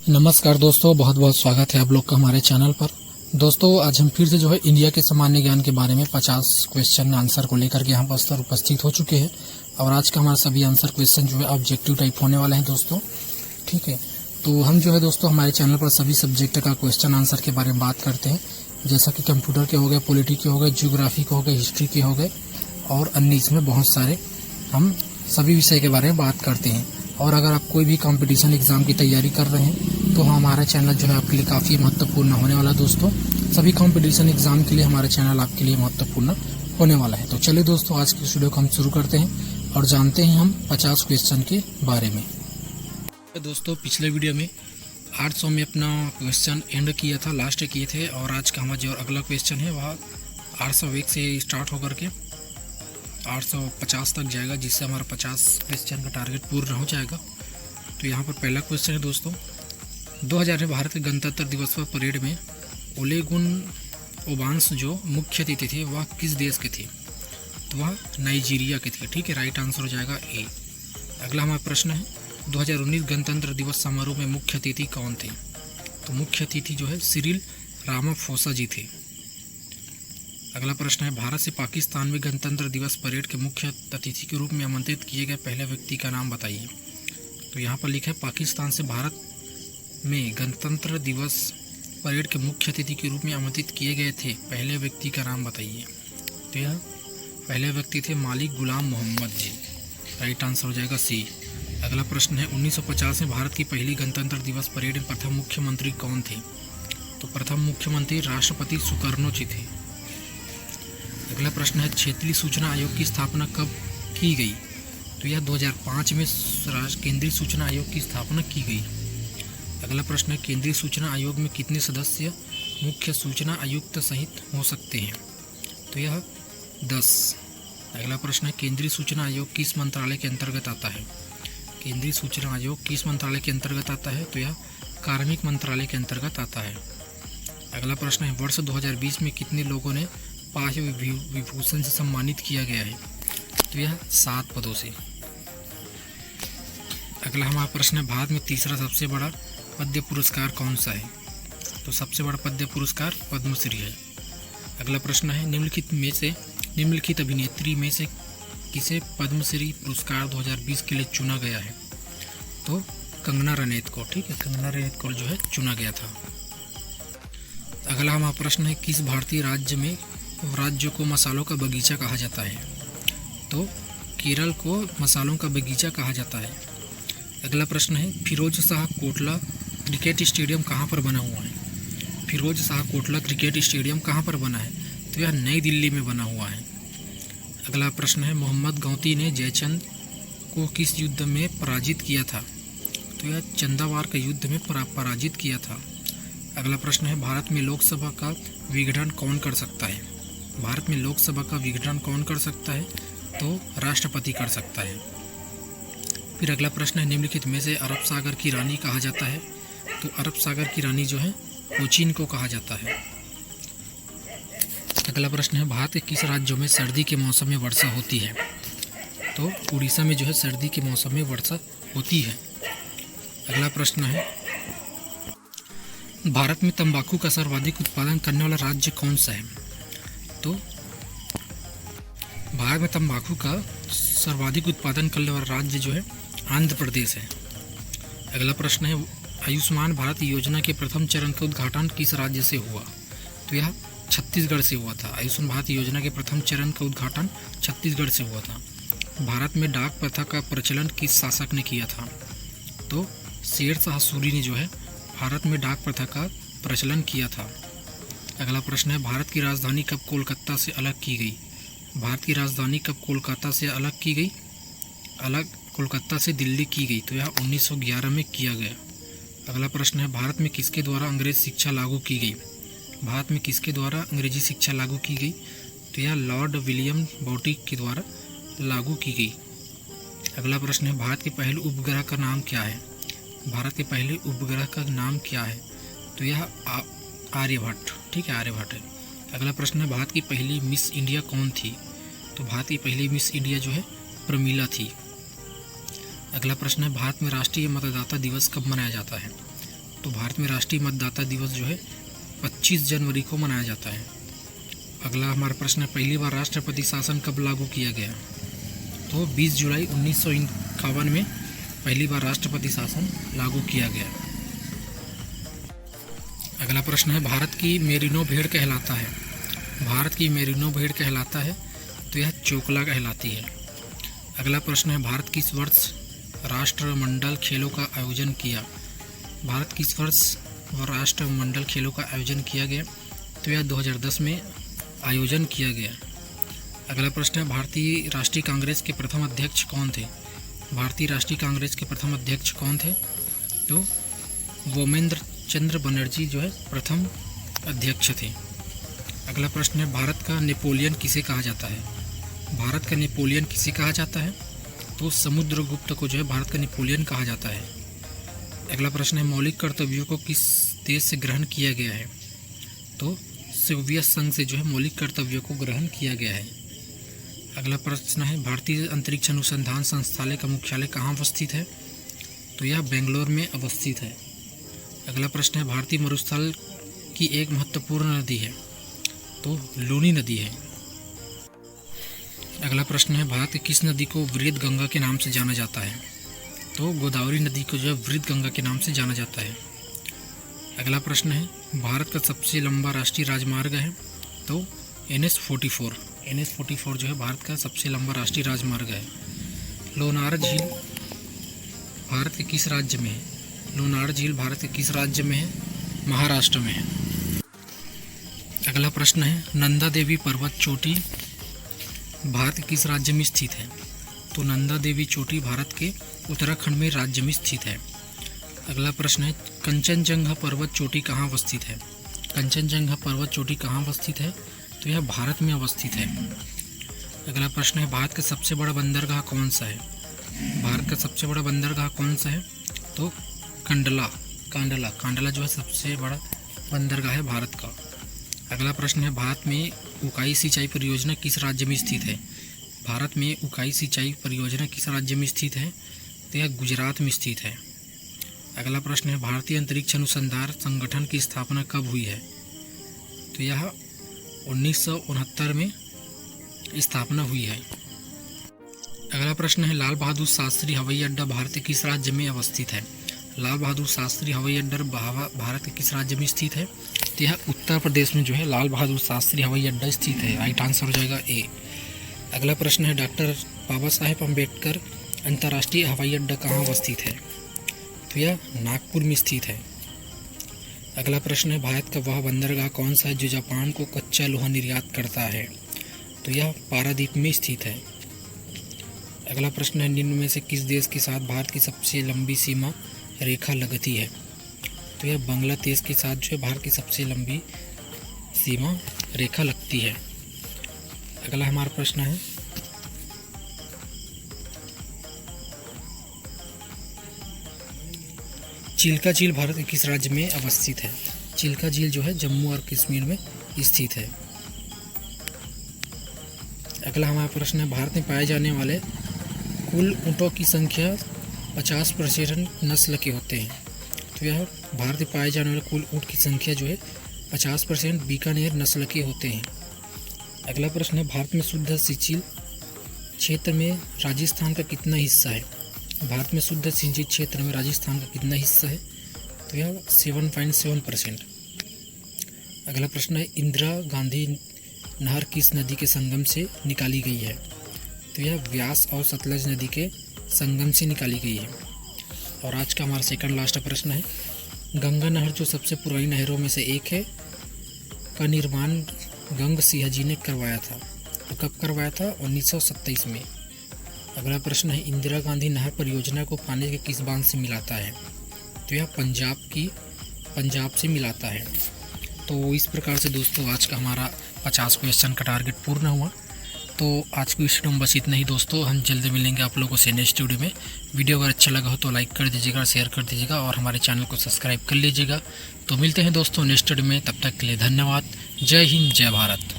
नमस्कार दोस्तों, बहुत बहुत स्वागत है आप लोग का हमारे चैनल पर। दोस्तों, आज हम फिर से इंडिया के सामान्य ज्ञान के बारे में 50 क्वेश्चन आंसर को लेकर के यहाँ पर उपस्थित हो चुके हैं। और आज का हमारा सभी आंसर क्वेश्चन ऑब्जेक्टिव टाइप होने वाले हैं दोस्तों। ठीक है, तो हम दोस्तों हमारे चैनल पर सभी सब्जेक्ट का क्वेश्चन आंसर के बारे में बात करते हैं, जैसा कि कंप्यूटर के हो गए, पॉलिटी के हो गए, जियोग्राफी के हो गए, हिस्ट्री के हो गए और अन्य इसमें बहुत सारे हम सभी विषय के बारे में बात करते हैं। और अगर आप कोई भी कंपटीशन एग्जाम की तैयारी कर रहे हैं तो हमारा चैनल आपके लिए काफ़ी महत्वपूर्ण होने वाला है दोस्तों। सभी कंपटीशन एग्जाम के लिए हमारा चैनल आपके लिए महत्वपूर्ण होने वाला है। तो चलिए दोस्तों, आज की वीडियो को हम शुरू करते हैं और जानते हैं हम 50 क्वेश्चन के बारे में। दोस्तों, पिछले वीडियो में 800 में अपना क्वेश्चन एंड किया था, लास्ट किए थे। और आज का हमारा जो अगला क्वेश्चन है वह 801 से स्टार्ट होकर के 850 तक जाएगा, जिससे हमारा 50 क्वेश्चन का टारगेट पूर्ण हो जाएगा। तो यहाँ पर पहला क्वेश्चन है दोस्तों, 2000 में भारत के गणतंत्र दिवस पर परेड में ओलेगुन ओबांस जो मुख्य अतिथि थे वह किस देश के थे? तो वह नाइजीरिया के थे। ठीक है, राइट आंसर हो जाएगा ए। अगला हमारा प्रश्न है, 2019 गणतंत्र दिवस समारोह में मुख्य अतिथि कौन थे? तो मुख्य अतिथि सिरिल रामाफोसा जी थे। अगला प्रश्न है, भारत से पाकिस्तान में गणतंत्र दिवस परेड के मुख्य अतिथि के रूप में आमंत्रित किए गए पहले व्यक्ति का नाम बताइए। तो यहाँ पर लिखा है, पाकिस्तान से भारत में गणतंत्र दिवस परेड के मुख्य अतिथि के रूप में आमंत्रित किए गए थे पहले व्यक्ति का नाम बताइए। तो यह पहले व्यक्ति थे मालिक गुलाम मोहम्मद जी। राइट आंसर हो जाएगा सी। अगला प्रश्न है, 1950 में भारत की पहली गणतंत्र दिवस परेड में प्रथम मुख्यमंत्री कौन थे? तो प्रथम मुख्यमंत्री राष्ट्रपति सुकर्णो जी थे। अगला प्रश्न है, क्षेत्रीय सूचना आयोग की स्थापना कब की गई? तो यह 2005 में केंद्रीय सूचना आयोग की स्थापना की गई। अगला प्रश्न है, केंद्रीय सूचना आयोग में कितने सदस्य मुख्य सूचना आयुक्त सहित हो सकते हैं? तो यह 10। अगला प्रश्न है, केंद्रीय सूचना आयोग किस मंत्रालय के अंतर्गत आता है? केंद्रीय सूचना आयोग किस मंत्रालय के अंतर्गत आता है? तो यह कार्मिक मंत्रालय के अंतर्गत आता है। अगला प्रश्न है, वर्ष 2020 में कितने लोगों ने पद्म विभूषण से सम्मानित किया गया है? तो यह 7 पदों से। अगला हमारा प्रश्न है, भारत में तीसरा सबसे बड़ा पद्म पुरस्कार कौन सा है? तो सबसे बड़ा पद्म पुरस्कार पद्मश्री है। अगला प्रश्न है, निम्नलिखित अभिनेत्री में से किसे पद्मश्री पुरस्कार 2020 के लिए चुना गया है? तो कंगना रनौत को। ठीक है, कंगना रनौत को चुना गया था। अगला हमारा प्रश्न है, किस भारतीय राज्य को मसालों का बगीचा कहा जाता है? तो केरल को मसालों का बगीचा कहा जाता है। अगला प्रश्न है, फिरोज शाह कोटला क्रिकेट स्टेडियम कहाँ पर बना हुआ है? फिरोज शाह कोटला क्रिकेट स्टेडियम कहाँ पर बना है? तो यह नई दिल्ली में बना हुआ है। अगला प्रश्न है, मोहम्मद गौती ने जयचंद को किस युद्ध में पराजित किया था? तो यह चंदावार के युद्ध में पराजित किया था। अगला प्रश्न है, भारत में लोकसभा का विघटन कौन कर सकता है? भारत में लोकसभा का विघटन कौन कर सकता है? तो राष्ट्रपति कर सकता है। फिर अगला प्रश्न है, निम्नलिखित में से अरब सागर की रानी कहा जाता है? तो अरब सागर की रानी कोचीन को कहा जाता है। अगला प्रश्न है, भारत के किस राज्यों में सर्दी के मौसम में वर्षा होती है? तो उड़ीसा में सर्दी के मौसम में वर्षा होती है। अगला प्रश्न है, भारत में तंबाकू का सर्वाधिक उत्पादन करने वाला राज्य कौन सा है? तो भारत में तंबाकू का सर्वाधिक उत्पादन करने वाला राज्य आंध्र प्रदेश है। अगला प्रश्न है, आयुष्मान भारत योजना के प्रथम चरण का उद्घाटन किस राज्य से हुआ? तो यह छत्तीसगढ़ से हुआ था। आयुष्मान भारत योजना के प्रथम चरण का उद्घाटन छत्तीसगढ़ से हुआ था। भारत में डाक प्रथा का प्रचलन किस शासक ने किया था? तो शेरशाह सूरी ने भारत में डाक प्रथा का प्रचलन किया था। अगला प्रश्न है, भारत की राजधानी कब कोलकाता से अलग की गई? भारत की राजधानी कब कोलकाता से अलग की गई? कोलकाता से दिल्ली की गई। तो यह 1911 में किया गया। अगला प्रश्न है, भारत में किसके द्वारा अंग्रेजी शिक्षा लागू की गई? भारत में किसके द्वारा अंग्रेजी शिक्षा लागू की गई? तो यह लॉर्ड विलियम बॉटिक के द्वारा लागू की गई। अगला प्रश्न है, भारत के पहले उपग्रह का नाम क्या है? भारत के पहले उपग्रह का नाम क्या है? तो यह आर्यभट्ट। ठीक है, आर्यभट्ट है। अगला प्रश्न है, भारत की पहली मिस इंडिया कौन थी? तो भारत की पहली मिस इंडिया प्रमीला थी। अगला प्रश्न है, भारत में राष्ट्रीय मतदाता दिवस कब मनाया जाता है? तो भारत में राष्ट्रीय मतदाता दिवस जो है 25 जनवरी को मनाया जाता है। अगला हमारा प्रश्न है, पहली बार राष्ट्रपति शासन कब लागू किया गया? तो 20 जुलाई 1951 में पहली बार राष्ट्रपति शासन लागू किया गया। अगला प्रश्न है, भारत की मेरिनो भेड़ कहलाता है? भारत की मेरिनो भेड़ कहलाता है तो यह चोकला कहलाती है। अगला प्रश्न है, भारत किस वर्ष राष्ट्रमंडल खेलों का आयोजन किया? भारत किस वर्ष राष्ट्रमंडल खेलों का आयोजन किया गया? तो यह 2010 में आयोजन किया गया। अगला प्रश्न है, भारतीय राष्ट्रीय कांग्रेस के प्रथम अध्यक्ष कौन थे? भारतीय राष्ट्रीय कांग्रेस के प्रथम अध्यक्ष कौन थे? तो वोमेंद्र चंद्र बनर्जी जो है प्रथम अध्यक्ष थे। अगला प्रश्न है, भारत का नेपोलियन किसे कहा जाता है? भारत का नेपोलियन किसे कहा जाता है? तो समुद्रगुप्त को जो है भारत का नेपोलियन कहा जाता है। अगला प्रश्न है, मौलिक कर्तव्यों को किस देश से ग्रहण किया गया है? तो सोवियत संघ से जो है मौलिक कर्तव्यों को ग्रहण किया गया है। अगला प्रश्न है, भारतीय अंतरिक्ष अनुसंधान संस्थान का मुख्यालय कहाँ अवस्थित है? तो यह बेंगलोर में अवस्थित है। अगला प्रश्न है, भारतीय मरुस्थल की एक महत्वपूर्ण नदी है? तो लूनी नदी है। अगला प्रश्न है, भारत की किस नदी को वृहद गंगा के नाम से जाना जाता है? तो गोदावरी नदी को जो है वृहद गंगा के नाम से जाना जाता है। अगला प्रश्न है, भारत का सबसे लंबा राष्ट्रीय राजमार्ग है? तो NH-44 NH-44 जो है भारत का सबसे लंबा राष्ट्रीय राजमार्ग है। लोनार झील भारत के किस राज्य में है? लोनार झील भारत के किस राज्य में है? महाराष्ट्र में है। अगला प्रश्न है, नंदा देवी पर्वत चोटी भारत के किस राज्य में स्थित है? तो नंदा देवी चोटी भारत के उत्तराखंड में राज्य में स्थित है। अगला प्रश्न है, कंचनजंगा पर्वत चोटी कहाँ अवस्थित है? कंचनजंगा पर्वत चोटी कहाँ अवस्थित है? तो यह भारत में अवस्थित है। अगला प्रश्न है, भारत का सबसे बड़ा बंदरगाह कौन सा है? भारत का सबसे बड़ा बंदरगाह कौन सा है? तो कांडला जो है सबसे बड़ा बंदरगाह है भारत का। अगला प्रश्न है, भारत में उकाई सिंचाई परियोजना किस राज्य में स्थित है? भारत में उकाई सिंचाई परियोजना किस राज्य में स्थित है? तो यह गुजरात में स्थित है। अगला प्रश्न है, भारतीय अंतरिक्ष अनुसंधान संगठन की स्थापना कब हुई है? तो यह 1969 में स्थापना हुई है। अगला प्रश्न है, लाल बहादुर शास्त्री हवाई अड्डा भारत के किस राज्य में अवस्थित है? लाल बहादुर शास्त्री हवाई अड्डा भारत के किस राज्य में स्थित है? तो यह उत्तर प्रदेश में जो है लाल बहादुर शास्त्री हवाई अड्डा स्थित है। राइट आंसर हो जाएगा ए। अगला प्रश्न है, डॉक्टर बाबा साहेब अम्बेडकर अंतर्राष्ट्रीय हवाई अड्डा कहाँ अवस्थित है? तो यह नागपुर में स्थित है। अगला प्रश्न है, भारत का वह बंदरगाह कौन सा है जो जापान को कच्चा लोहा निर्यात करता है? तो यह पारादीप में स्थित है। अगला प्रश्न है, निम्न में से किस देश के साथ भारत की सबसे लंबी सीमा रेखा लगती है? तो यह बांग्लादेश के साथ जो है भारत की सबसे लंबी सीमा रेखा लगती है। अगला हमारा प्रश्न है, चिल्का झील भारत के किस राज्य में अवस्थित है? चिल्का झील जो है जम्मू और कश्मीर में स्थित है। अगला हमारा प्रश्न है, भारत में पाए जाने वाले कुल ऊँटों की संख्या 50% नस्ल के होते हैं। तो यह भारत में पाए जाने वाले कुल ऊँट की संख्या जो है 50% बीकानेर नस्ल के होते हैं। अगला प्रश्न है, भारत में शुद्ध सिंचित क्षेत्र में राजस्थान का कितना हिस्सा है? भारत में शुद्ध सिंचित क्षेत्र में राजस्थान का कितना हिस्सा है? तो यह 7.7%। अगला प्रश्न है, इंदिरा गांधी नहर किस नदी के संगम से निकाली गई है? तो यह व्यास और सतलज नदी के संगम से निकाली गई है। और आज का हमारा सेकंड लास्ट प्रश्न है, गंगा नहर जो सबसे पुरानी नहरों में से एक है का निर्माण गंग सिंह जी ने करवाया था। तो कब करवाया था? 1927 में। अगला प्रश्न है, इंदिरा गांधी नहर परियोजना को पानी के किस बांध से मिलाता है? तो यह पंजाब से मिलाता है। तो इस प्रकार से दोस्तों आज का हमारा 50 क्वेश्चन का टारगेट पूर्ण हुआ। तो आज की वीडियो में बस इतना ही दोस्तों। हम जल्दी मिलेंगे आप लोगों से नेक्स्ट वीडियो में। वीडियो अगर अच्छा लगा हो तो लाइक कर दीजिएगा, शेयर कर दीजिएगा और हमारे चैनल को सब्सक्राइब कर लीजिएगा। तो मिलते हैं दोस्तों नेक्स्ट वीडियो में, तब तक के लिए धन्यवाद। जय हिंद, जय भारत।